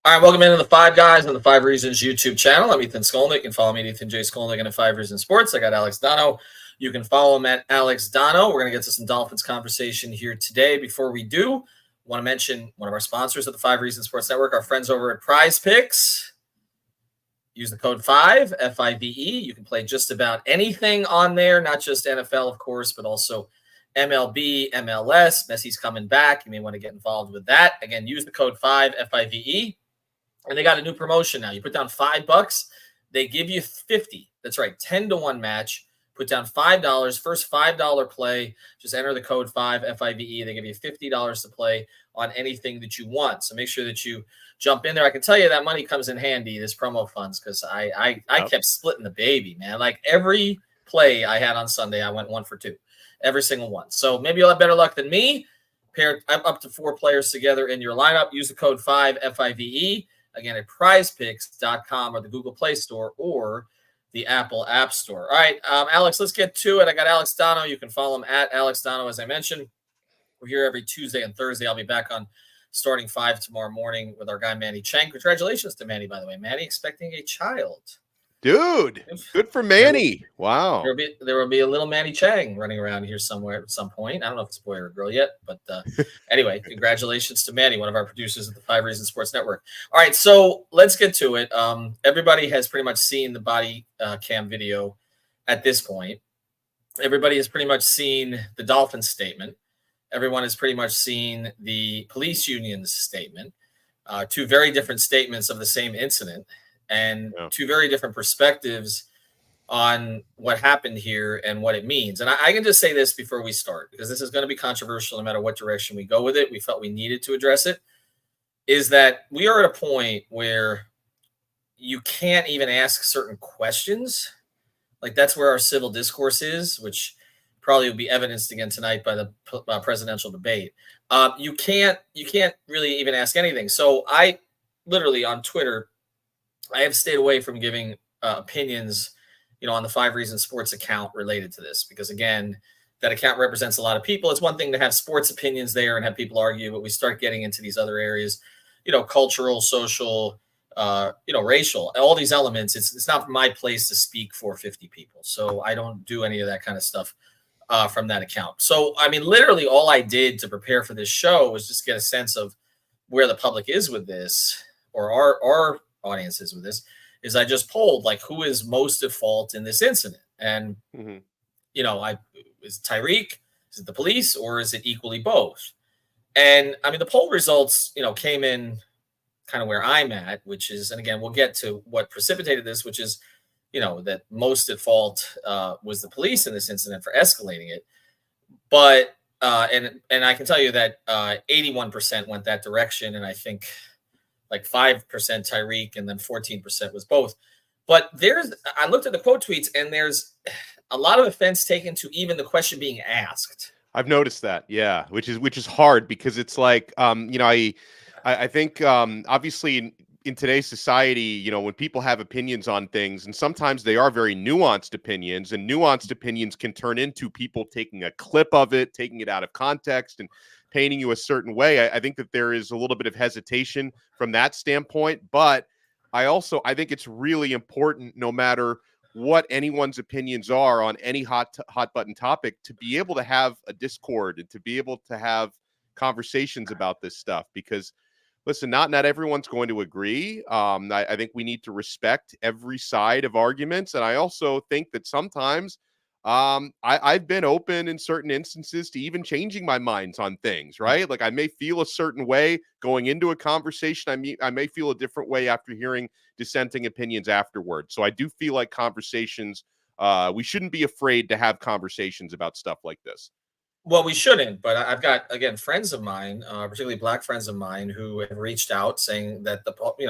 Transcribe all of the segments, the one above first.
All right, welcome into the Five Guys on the Five Reasons YouTube channel. I'm Ethan Skolnick. You can follow me at Ethan J. Skolnick and at Five Reasons Sports. I got Alex Donno. You can follow him at Alex Donno. We're going to get to some Dolphins conversation here today. Before we do, I want to mention one of our sponsors of the Five Reasons Sports Network, our friends over at Prize Picks. Use the code 5, F-I-V-E. You can play just about anything on there, not just NFL, of course, but also MLB, MLS. Messi's coming back. You may want to get involved with that. Again, use the code 5, F-I-V-E. And they got a new promotion now. You put down $5, they give you 50. That's right, 10-to-1 match. Put down $5. First $5 play, just enter the code 5, F-I-V-E. They give you $50 to play on anything that you want. So make sure that you jump in there. I can tell you that money comes in handy, this promo funds, because I kept splitting the baby, man. Like every play I had on Sunday, I went 1 for 2. Every single one. So maybe you'll have better luck than me. Pair up to 4 players together in your lineup. Use the code 5, F-I-V-E. Again, at prizepicks.com or the Google Play Store or the Apple App Store. All right, Alex, let's get to it. I got Alex Donno. You can follow him at Alex Donno, as I mentioned. We're here every Tuesday and Thursday. I'll be back on Starting 5 tomorrow morning with our guy, Manny Chang. Congratulations to Manny, by the way. Manny expecting a child. Dude, good for Manny. Wow. There will be a little Manny Chang running around here somewhere at some point. I don't know if it's a boy or a girl yet, but anyway, congratulations to Manny, one of our producers at the Five Reasons Sports Network. All right, so let's get to it. Everybody has pretty much seen the body cam video at this point. Everybody has pretty much seen the Dolphins statement. Everyone has pretty much seen the police union's statement. 2 very different statements of the same incident. And 2 very different perspectives on what happened here and what it means. And I can just say this before we start, because this is going to be controversial no matter what direction we go with it. We felt we needed to address it, is that we are at a point where you can't even ask certain questions. Like that's where our civil discourse is, which probably will be evidenced again tonight by the presidential debate. You can't really even ask anything. So I literally on Twitter, I have stayed away from giving opinions, on the Five Reasons Sports account related to this, because again, that account represents a lot of people. It's one thing to have sports opinions there and have people argue, but we start getting into these other areas, cultural, social, racial, all these elements. It's not my place to speak for 50 people. So I don't do any of that kind of stuff from that account. So, I mean, literally all I did to prepare for this show was just get a sense of where the public is with this, or our audiences with this, is I just polled like who is most at fault in this incident. And, is Tyreek, is it the police, or is it equally both? And I mean, the poll results, came in kind of where I'm at, which is, and again, we'll get to what precipitated this, which is, that most at fault was the police in this incident for escalating it. But, and I can tell you that 81% went that direction. And I think like 5% Tyreek, and then 14% was both. But I looked at the quote tweets, and there's a lot of offense taken to even the question being asked. I've noticed that, yeah, which is hard, because it's like, I think obviously in today's society, when people have opinions on things, and sometimes they are very nuanced opinions, and nuanced opinions can turn into people taking a clip of it, taking it out of context, and painting you a certain way. I think that there is a little bit of hesitation from that standpoint, but I think it's really important, no matter what anyone's opinions are on any hot button topic, to be able to have a discord and to be able to have conversations about this stuff, because listen, not everyone's going to agree. I think we need to respect every side of arguments. And I also think that sometimes I've been open in certain instances to even changing my minds on things, right? Like I may feel a certain way going into a conversation. I may feel a different way after hearing dissenting opinions afterwards. So I do feel like conversations, we shouldn't be afraid to have conversations about stuff like this. Well, we shouldn't, but I've got, again, friends of mine, particularly Black friends of mine, who have reached out saying that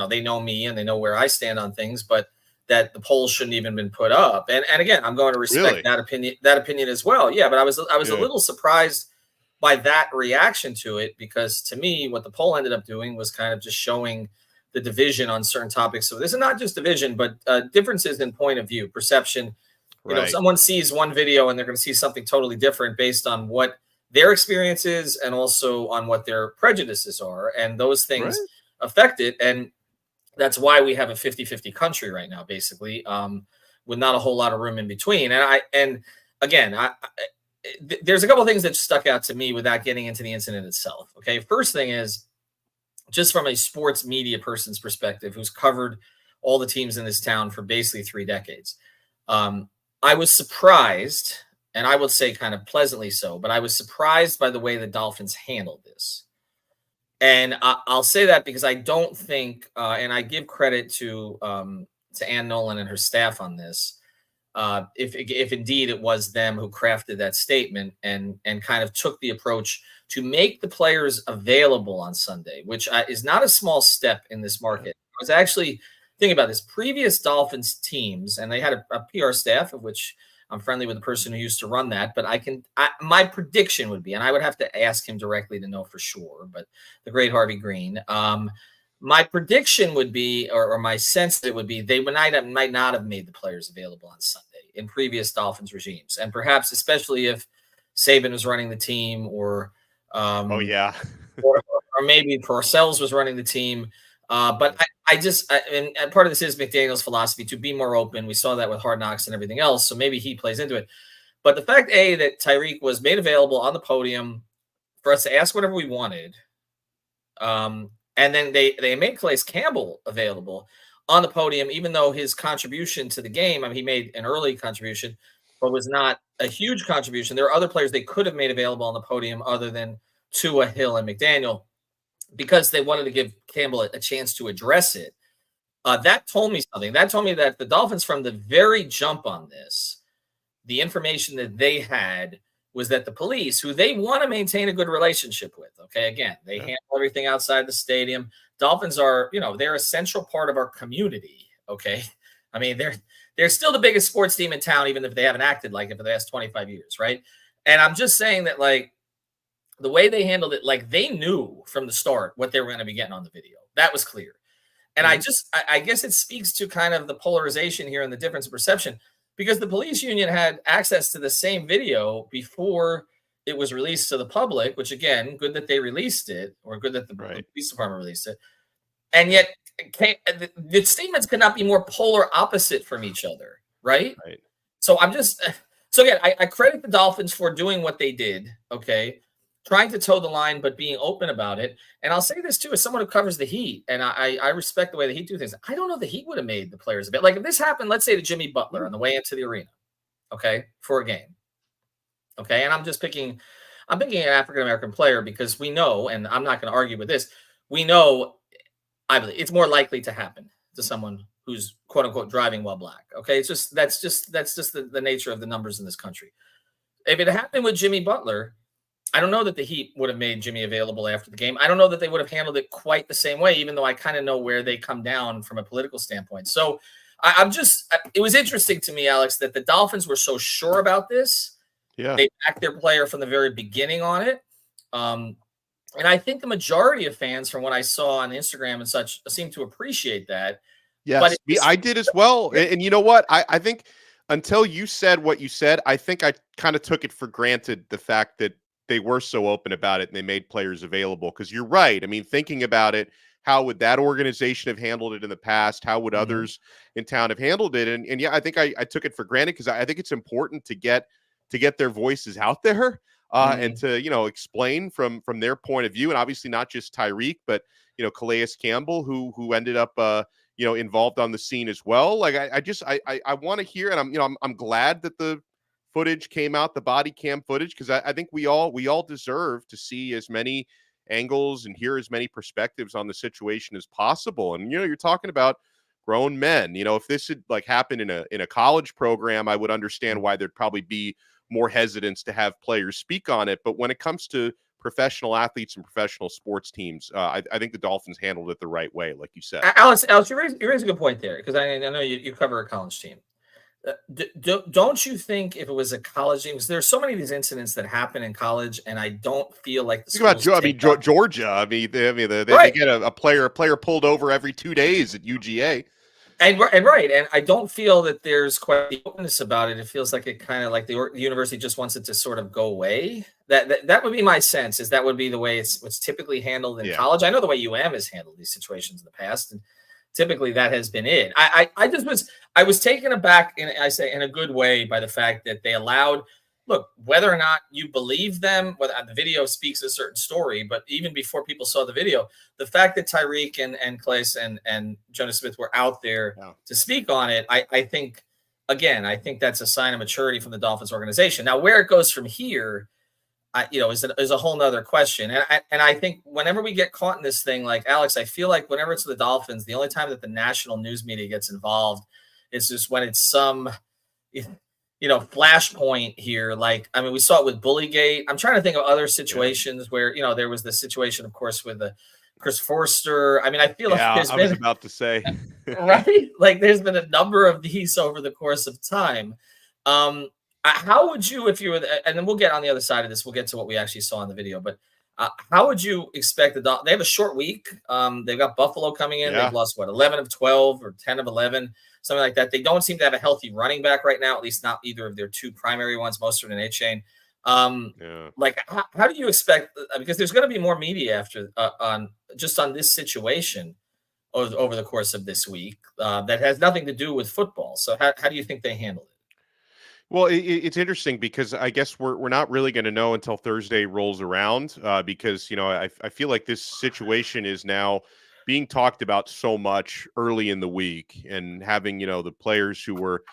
they know me and they know where I stand on things, but that the polls shouldn't even been put up. And again, I'm going to respect that opinion as well. Yeah, but I was a little surprised by that reaction to it, because to me, what the poll ended up doing was kind of just showing the division on certain topics. So this is not just division, but differences in point of view, perception. Someone sees one video and they're going to see something totally different based on what their experience is and also on what their prejudices are. And those things affect it. And That's why we have a 50-50 country right now, basically, with not a whole lot of room in between. And again, there's a couple of things that stuck out to me without getting into the incident itself. Okay, first thing is, just from a sports media person's perspective, who's covered all the teams in this town for basically 3 decades, I was surprised, and I would say kind of pleasantly so, but I was surprised by the way the Dolphins handled this. And I'll say that because I don't think, and I give credit to Ann Nolan and her staff on this, if indeed it was them who crafted that statement and kind of took the approach to make the players available on Sunday, which is not a small step in this market. I was actually thinking about this. Previous Dolphins teams, and they had a PR staff, of which I'm friendly with the person who used to run that, but my prediction would be, and I would have to ask him directly to know for sure, but the great Harvey Green, my prediction would be, or my sense it would be, they might not have made the players available on Sunday in previous Dolphins regimes, and perhaps especially if Saban was running the team, or oh yeah, or maybe Parcells was running the team. But and part of this is McDaniel's philosophy to be more open. We saw that with Hard Knocks and everything else, so maybe he plays into it. But the fact, that Tyreek was made available on the podium for us to ask whatever we wanted, and then they made Calais Campbell available on the podium, even though his contribution to the game, I mean, he made an early contribution, but was not a huge contribution. There are other players they could have made available on the podium other than Tua, Hill, and McDaniel, because they wanted to give Campbell a chance to address it. That told me something. That told me that the Dolphins, from the very jump on this, the information that they had was that the police, who they want to maintain a good relationship with, okay, again, they handle everything outside the stadium. Dolphins are, they're a central part of our community, okay? I mean, they're still the biggest sports team in town, even if they haven't acted like it for the last 25 years, right? And I'm just saying that, like, the way they handled it, like, they knew from the start what they were going to be getting on the video. That was clear. And I guess it speaks to kind of the polarization here and the difference of perception, because the police union had access to the same video before it was released to the public, which, again, good that they released it, or good that the police department released it. And yet the statements could not be more polar opposite from each other, right? So again, I credit the Dolphins for doing what they did, okay? Trying to toe the line, but being open about it. And I'll say this too, as someone who covers the Heat, and I respect the way the Heat do things. I don't know the Heat would have made the players a bit. Like, if this happened, let's say, to Jimmy Butler on the way into the arena, okay, for a game. Okay. And I'm picking an African-American player because we know, and I'm not going to argue with this, we know, I believe it's more likely to happen to someone who's quote unquote driving while black. Okay. That's just the nature of the numbers in this country. If it happened with Jimmy Butler, I don't know that the Heat would have made Jimmy available after the game. I don't know that they would have handled it quite the same way, even though I kind of know where they come down from a political standpoint. So it was interesting to me, Alex, that the Dolphins were so sure about this. Yeah. They backed their player from the very beginning on it. And I think the majority of fans, from what I saw on Instagram and such, seem to appreciate that. Yes, I did as well. And you know what? I think until you said what you said, I think I kind of took it for granted, the fact that they were so open about it and they made players available. Because you're right. I mean, thinking about it, how would that organization have handled it in the past? How would others in town have handled it? And yeah, I think I took it for granted, because I think it's important to get their voices out there and to, explain from their point of view. And obviously not just Tyreek, but, Calais Campbell, who ended up, involved on the scene as well. Like, I want to hear, and I'm glad that the footage came out, the body cam footage, because I think we all deserve to see as many angles and hear as many perspectives on the situation as possible. And you're talking about grown men. If this had happened in a college program, I would understand why there'd probably be more hesitance to have players speak on it. But when it comes to professional athletes and professional sports teams, I think the Dolphins handled it the right way, like you said. Alex, you raise a good point there, because I know you cover a college team. Don't you think if it was a college team, because there's so many of these incidents that happen in college, and I don't feel like Georgia. They get a player pulled over every 2 days at UGA. And right, and I don't feel that there's quite the openness about it. It feels like it kind of like the university just wants it to sort of go away. That would be my sense. That would be the way it's typically handled in college. I know the way UM has handled these situations in the past, and typically that has been it. I was taken aback, I say in a good way, by the fact that they allowed. Look, whether or not you believe them, whether the video speaks a certain story, but even before people saw the video, the fact that Tyreek and Claes and Jonas Smith were out there to speak on it, I think, again, I think that's a sign of maturity from the Dolphins organization. Now, where it goes from here, is a whole nother question. And I think whenever we get caught in this thing, like Alex, I feel like whenever it's the Dolphins, the only time that the national news media gets involved is just when it's some flashpoint here. Like, I mean, we saw it with Bullygate. I'm trying to think of other situations where, there was the situation, of course, with the Chris Forster. I mean, I feel like I was about to say, right? Like, there's been a number of these over the course of time. How would you, if you were, and then we'll get on the other side of this, we'll get to what we actually saw in the video, but how would you expect they have a short week. They've got Buffalo coming in. They've lost 11 of 12 or 10 of 11, something like that. They don't seem to have a healthy running back right now, at least not either of their two primary ones, Mostert and A-Chain. Like, how do you expect, because there's going to be more media after on this situation over the course of this week that has nothing to do with football. So how do you think they handle it? Well, it's interesting because I guess we're not really going to know until Thursday rolls around because, I feel like this situation is now being talked about so much early in the week, and having, the players who were,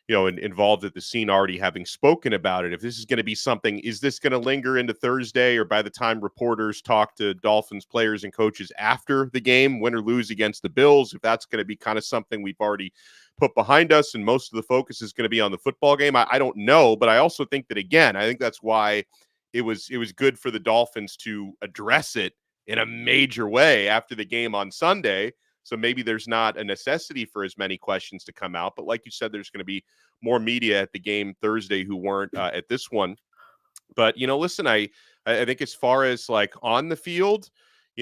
involved at the scene already having spoken about it. If this is going to be something, is this going to linger into Thursday, or by the time reporters talk to Dolphins players and coaches after the game, win or lose against the Bills, if that's going to be kind of something we've already put behind us and most of the focus is going to be on the football game, I don't know. But I also think that, again, I think that's why it was good for the Dolphins to address it in a major way after the game on Sunday. So maybe there's not a necessity for as many questions to come out. But like you said, there's going to be more media at the game Thursday who weren't at this one. But, listen, I think as far as like on the field,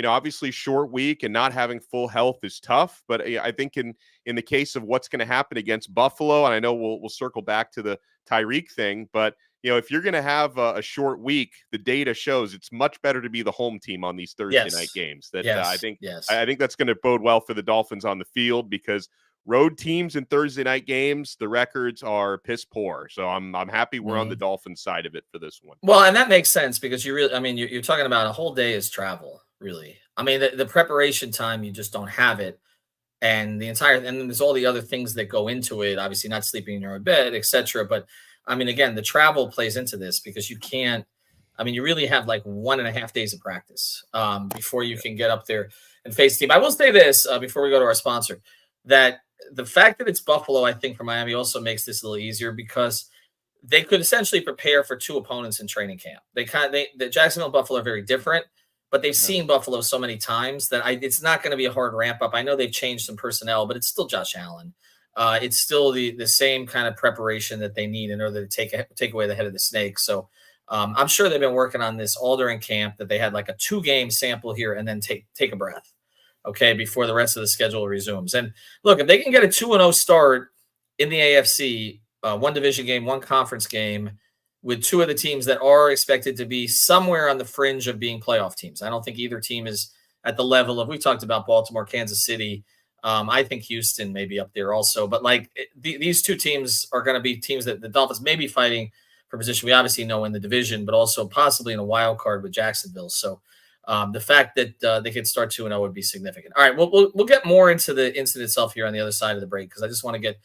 obviously short week and not having full health is tough. But I think in the case of what's going to happen against Buffalo, and I know we'll circle back to the Tyreek thing, but if you're going to have a short week, the data shows it's much better to be the home team on these Thursday night games. I think that's going to bode well for the Dolphins on the field, because road teams in Thursday night games, the records are piss poor. So I'm happy we're on the Dolphins side of it for this one. Well, and that makes sense because you're talking about a whole day is travel, really. I mean, the preparation time, you just don't have it. And and then there's all the other things that go into it, obviously not sleeping in your own bed, etc. But I mean, again, the travel plays into this because you really have like 1.5 days of practice before you can get up there and face the team. I will say this before we go to our sponsor, that the fact that it's Buffalo, I think, for Miami also makes this a little easier because they could essentially prepare for two opponents in training camp. The Jacksonville and Buffalo are very different, but they've seen Buffalo so many times that it's not going to be a hard ramp up. I know they've changed some personnel, but it's still Josh Allen. It's still the same kind of preparation that they need in order to take away the head of the snake. So I'm sure they've been working on this all during camp, that they had like a 2-game sample here and then take a breath, okay, before the rest of the schedule resumes. And look, if they can get a 2-0 start in the AFC, one division game, one conference game, with two of the teams that are expected to be somewhere on the fringe of being playoff teams. I don't think either team is at the level of, we talked about Baltimore, Kansas City. I think Houston may be up there also. But these two teams are going to be teams that the Dolphins may be fighting for position. We obviously know in the division, but also possibly in a wild card with Jacksonville. So the fact that they could start 2-0 would be significant. All right, we'll get more into the incident itself here on the other side of the break, because I just want to get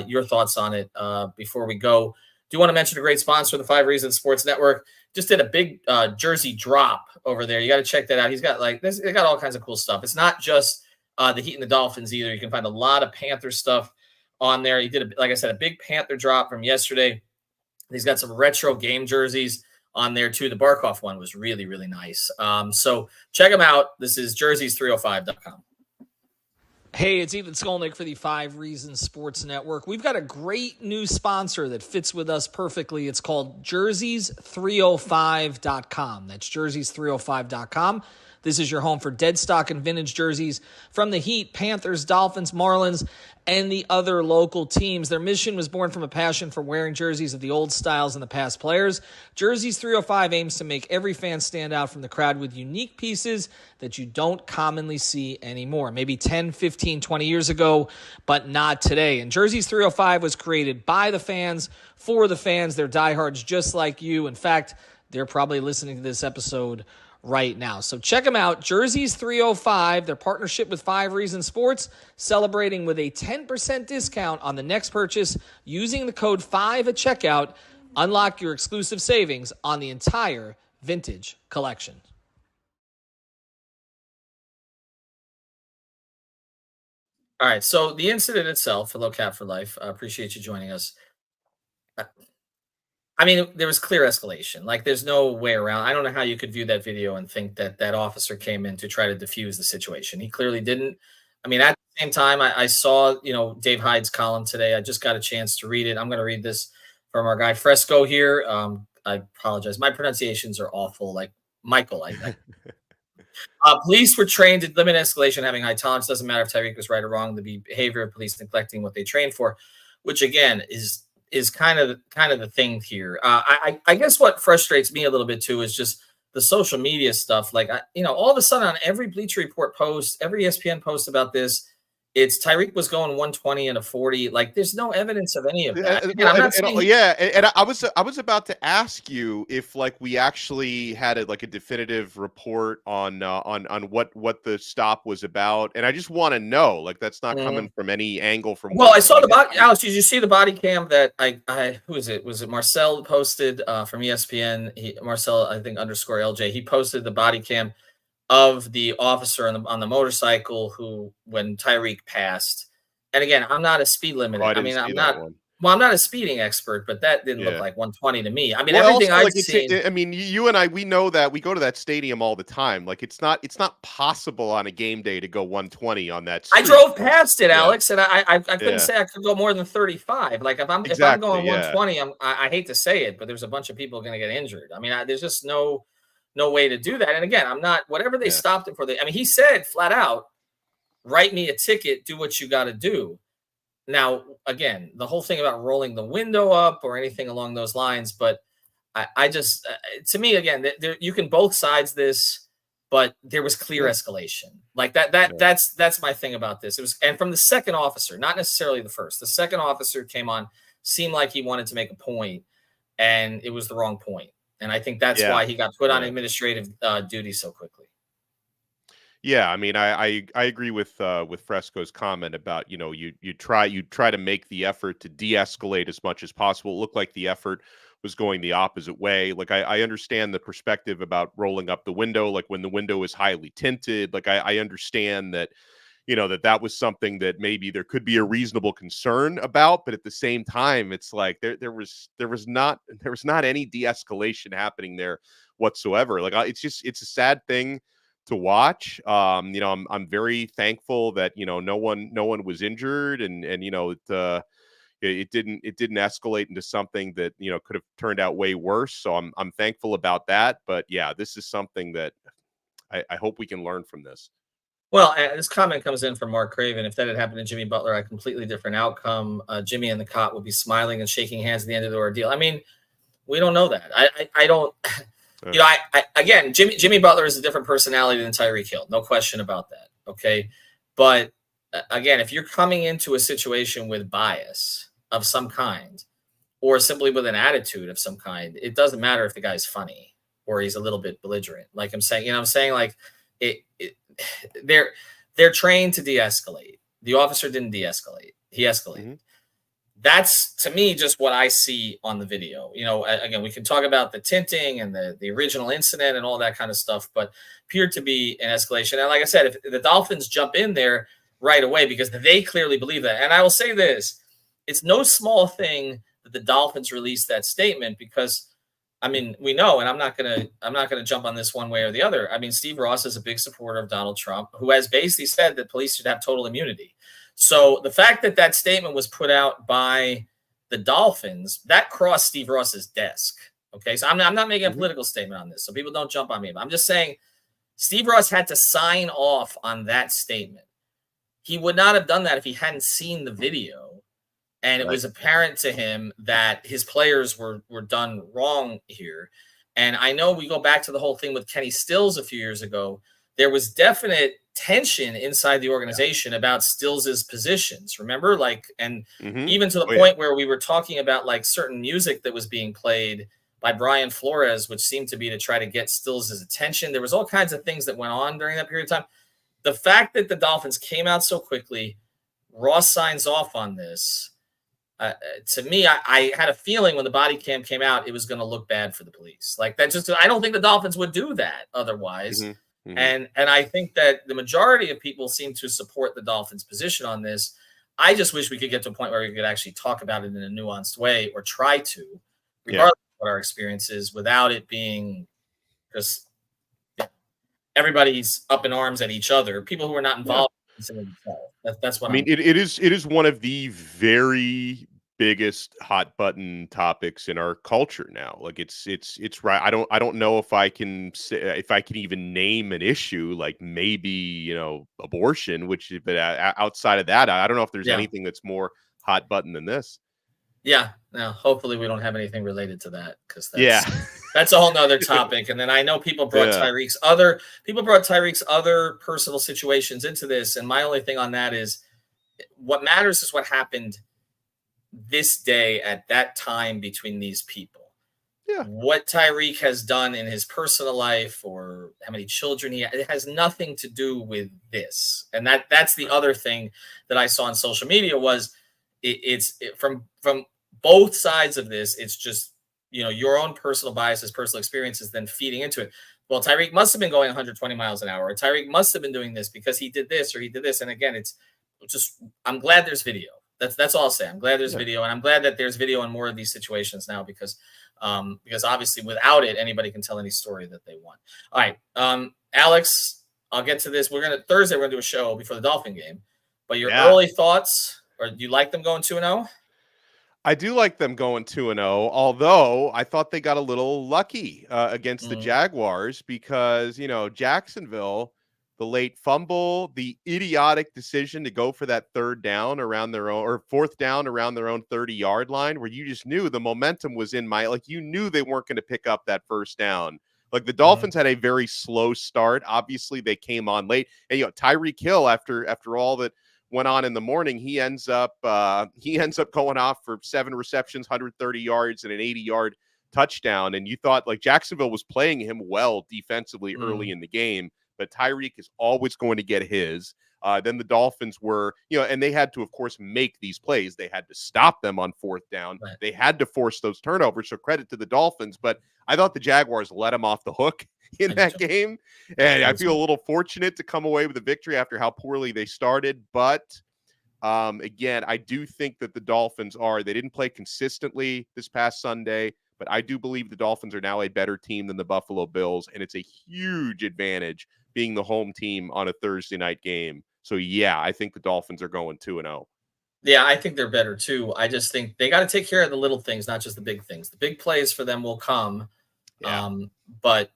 your thoughts on it before we go. Do want to mention a great sponsor, the 5 Reasons Sports Network. Just did a big jersey drop over there. You got to check that out. He's got they got all kinds of cool stuff. It's not just the Heat and the Dolphins either. You can find a lot of Panther stuff on there. He did, like I said, a big Panther drop from yesterday. He's got some retro game jerseys on there too. The Barkov one was really, really nice. So check him out. This is jerseys305.com. Hey, it's Ethan Skolnick for the 5 Reasons Sports Network. We've got a great new sponsor that fits with us perfectly. It's called jerseys305.com. That's jerseys305.com. This is your home for dead stock and vintage jerseys from the Heat, Panthers, Dolphins, Marlins, and the other local teams. Their mission was born from a passion for wearing jerseys of the old styles and the past players. Jerseys 305 aims to make every fan stand out from the crowd with unique pieces that you don't commonly see anymore. Maybe 10, 15, 20 years ago, but not today. And Jerseys 305 was created by the fans, for the fans. They're diehards just like you. In fact, they're probably listening to this episode right now. So check them out, Jerseys 305, their partnership with 5 Reasons Sports, celebrating with a 10% discount on the next purchase using the code 5 at checkout. Unlock your exclusive savings on the entire vintage collection. All right, so the incident itself, Hello Cat for Life, I appreciate you joining us. I mean, there was clear escalation. Like, there's no way around. I don't know how you could view that video and think that that officer came in to try to defuse the situation. He clearly didn't. I mean, at the same time, I saw, Dave Hyde's column today. I just got a chance to read it. I'm going to read this from our guy Fresco here. I apologize. My pronunciations are awful. Like Michael, police were trained to limit escalation, having high tolerance. Doesn't matter if Tyreek was right or wrong. The behavior of police neglecting what they trained for, which again is kind of the thing here. I guess what frustrates me a little bit too is just the social media stuff. Like, all of a sudden on every Bleacher Report post, every ESPN post about this, it's Tyreek was going 120 and a 40. Like, there's no evidence of any of that. Again, I was about to ask you if we actually had a definitive report on what the stop was about, and I just want to know, that's not coming from any angle from. Well, I saw the body. Alex, did you see the body cam that who is it? Was it Marcel posted from ESPN? Marcel, I think _LJ. He posted the body cam of the officer on the motorcycle who, when Tyreek passed, and again, I'm not a speed limit. I'm not a speeding expert, but that didn't look like 120 to me. I mean, everything I've seen. I mean, you and I, we know that we go to that stadium all the time. Like, it's not possible on a game day to go 120 on that street. I drove past it, Alex, and I couldn't say I could go more than 35. Like, if I'm going 120, I hate to say it, but there's a bunch of people going to get injured. I mean, there's just no way to do that. And again, I'm not, whatever they stopped him for. He said flat out, write me a ticket, do what you got to do. Now, again, the whole thing about rolling the window up or anything along those lines, but I just, to me, again, you can both sides this, but there was clear escalation. Like that's my thing about this. It was, and from the second officer, not necessarily the first. The second officer came on, seemed like he wanted to make a point, and it was the wrong point. And I think that's why he got put on administrative duty so quickly. Yeah, I mean, I agree with Fresco's comment about, you try to make the effort to de-escalate as much as possible. It looked like the effort was going the opposite way. Like, I understand the perspective about rolling up the window, like when the window is highly tinted. Like, I understand that, that was something that maybe there could be a reasonable concern about, but at the same time, it's like there was not any de-escalation happening there whatsoever. Like, it's a sad thing to watch. I'm very thankful that no one was injured, and it didn't escalate into something that could have turned out way worse. So I'm thankful about that. But yeah, this is something that I hope we can learn from this. Well, this comment comes in from Mark Craven. If that had happened to Jimmy Butler, a completely different outcome. Jimmy and the cop would be smiling and shaking hands at the end of the ordeal. I mean, we don't know that. I don't. Again, Jimmy Butler is a different personality than Tyreek Hill. No question about that. Okay. But again, if you're coming into a situation with bias of some kind, or simply with an attitude of some kind, it doesn't matter if the guy's funny or he's a little bit belligerent. Like I'm saying, like they're trained to de-escalate. The officer didn't de-escalate. He escalated. Mm-hmm. That's, to me, just what I see on the video. Again, we can talk about the tinting and the original incident and all that kind of stuff, but appeared to be an escalation. And like I said, if the Dolphins jump in there right away, because they clearly believe that. And I will say this, it's no small thing that the Dolphins released that statement, because, I mean, we know, and I'm not gonna jump on this one way or the other. I mean, Steve Ross is a big supporter of Donald Trump, who has basically said that police should have total immunity. So the fact that statement was put out by the Dolphins, that crossed Steve Ross's desk. Okay, so I'm not making a political statement on this, so people don't jump on me. But I'm just saying, Steve Ross had to sign off on that statement. He would not have done that if he hadn't seen the video. And it was apparent to him that his players were done wrong here. And I know we go back to the whole thing with Kenny Stills a few years ago. There was definite tension inside the organization about Stills's positions. Remember, even to the point where we were talking about like certain music that was being played by Brian Flores, which seemed to be to try to get Stills's attention. There was all kinds of things that went on during that period of time. The fact that the Dolphins came out so quickly, Ross signs off on this. To me, I had a feeling when the body cam came out, it was going to look bad for the police. Like that, I don't think the Dolphins would do that otherwise. And I think that the majority of people seem to support the Dolphins' position on this. I just wish we could get to a point where we could actually talk about it in a nuanced way, or try to, regardless of what our experience is, without it being just everybody's up in arms at each other. People who are not involved. That's what I mean. It is one of the very biggest hot button topics in our culture now. Like it's right. I don't know if I can even name an issue, like maybe, abortion, but outside of that, I don't know if there's anything that's more hot button than this. Yeah. Now, hopefully we don't have anything related to that, because that's a whole nother topic. And then I know people brought Tyreek's other personal situations into this. And my only thing on that is what matters is what happened this day at that time between these people. Yeah. What Tyreek has done in his personal life or how many children it has nothing to do with this. And that's the other thing that I saw on social media was from both sides of this. It's just, your own personal biases, personal experiences, then feeding into it. Well, Tyreek must have been going 120 miles an hour. Or Tyreek must have been doing this because he did this or he did this. And again, it's just, I'm glad there's video. That's all I'll say. I'm glad there's video, and I'm glad that there's video in more of these situations now because obviously without it, anybody can tell any story that they want. All right, Alex, I'll get to this. Thursday, we're gonna do a show before the Dolphin game, but your early thoughts, or do you like them going 2-0? I do like them going 2-0, although I thought they got a little lucky against the Jaguars because, Jacksonville, the late fumble, the idiotic decision to go for that fourth down around their own 30-yard line, where you just knew the momentum was you knew they weren't going to pick up that first down. Like the Dolphins had a very slow start. Obviously they came on late, and Tyreek Hill, after all that went on in the morning, he ends up going off for 7 receptions, 130 yards and an 80-yard touchdown. And you thought like Jacksonville was playing him well defensively early in the game, but Tyreek is always going to get his. Then the Dolphins were, and they had to, of course, make these plays. They had to stop them on fourth down. Right. They had to force those turnovers. So credit to the Dolphins. But I thought the Jaguars let them off the hook in that game. And I feel a little fortunate to come away with a victory after how poorly they started. But again, I do think that the Dolphins they didn't play consistently this past Sunday. But I do believe the Dolphins are now a better team than the Buffalo Bills. And it's a huge advantage being the home team on a Thursday night game. So, I think the Dolphins are going 2-0. Yeah, I think they're better, too. I just think they got to take care of the little things, not just the big things. The big plays for them will come. Yeah. But,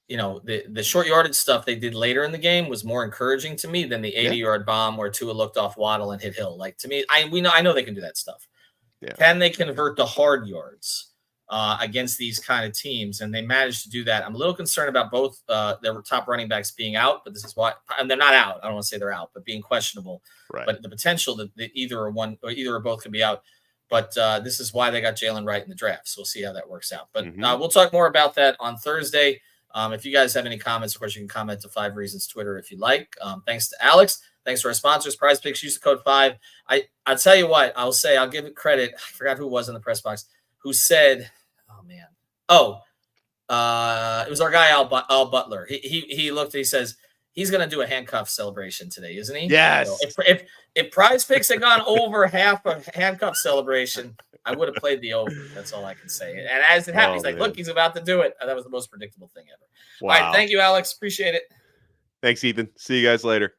the short yardage stuff they did later in the game was more encouraging to me than the 80-yard bomb where Tua looked off Waddle and hit Hill. Like, to me, I know they can do that stuff. Yeah. Can they convert the hard yards against these kind of teams? And they managed to do that. I'm a little concerned about both their top running backs being out, but this is why, and they're not out. I don't want to say they're out, but being questionable. Right. But the potential that either or both could be out. But this is why they got Jalen Wright in the draft. So we'll see how that works out. But we'll talk more about that on Thursday. If you guys have any comments, of course, you can comment to 5 Reasons Twitter if you like. Thanks to Alex. Thanks to our sponsors, Prize Picks. Use the code 5. I'll tell you what, I'll give it credit. I forgot who it was in the press box who said, it was our guy, Al Butler. He looked, he says, he's going to do a handcuff celebration today, isn't he? Yes. So if Prize Picks had gone over half a handcuff celebration, I would have played the over. That's all I can say. And as it happened, he's like, look, he's about to do it. That was the most predictable thing ever. Wow. All right. Thank you, Alex. Appreciate it. Thanks, Ethan. See you guys later.